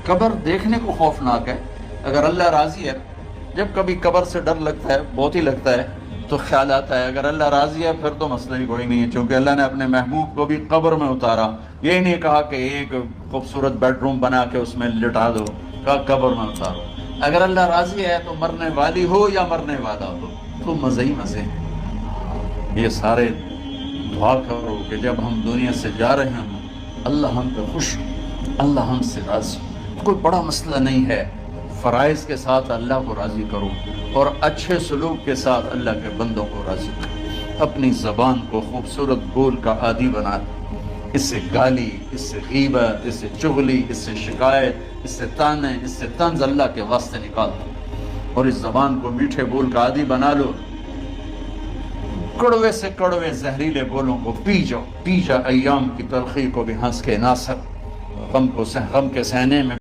قبر دیکھنے کو خوفناک ہے، اگر اللہ راضی ہے، جب کبھی قبر سے ڈر لگتا ہے، بہت ہی لگتا ہے، تو خیال آتا ہے اگر اللہ راضی ہے پھر تو مسئلہ ہی کوئی نہیں ہے، چونکہ اللہ نے اپنے محبوب کو بھی قبر میں اتارا، یہ نہیں کہا کہ ایک خوبصورت بیڈ روم بنا کے اس میں لٹا دو، کہا قبر میں اتارو۔ اگر اللہ راضی ہے تو مرنے والی ہو یا مرنے والا ہو تو مزے ہی مزے ہیں۔ یہ سارے دعا کرو کہ جب ہم دنیا سے جا رہے ہیں اللہ ہم پہ خوش ہو، اللہ ہم سے راضی ہو۔ کوئی بڑا مسئلہ نہیں ہے، فرائض کے ساتھ اللہ کو راضی کرو اور اچھے سلوک کے ساتھ اللہ کے بندوں کو راضی کرو۔ اپنی زبان کو خوبصورت بول کا عادی بنا دو، اس سے گالی، اس سے غیبت، اس سے چغلی، اس سے شکایت، اس سے تانے، اس سے طنز اللہ کے واسطے نکال دو اور اس زبان کو میٹھے بول کا عادی بنا لو۔ کڑوے سے کڑوے زہریلے بولوں کو پی جاؤ، ایام کی تلخی کو بھی ہنس کے ناصر، غم کے سہنے میں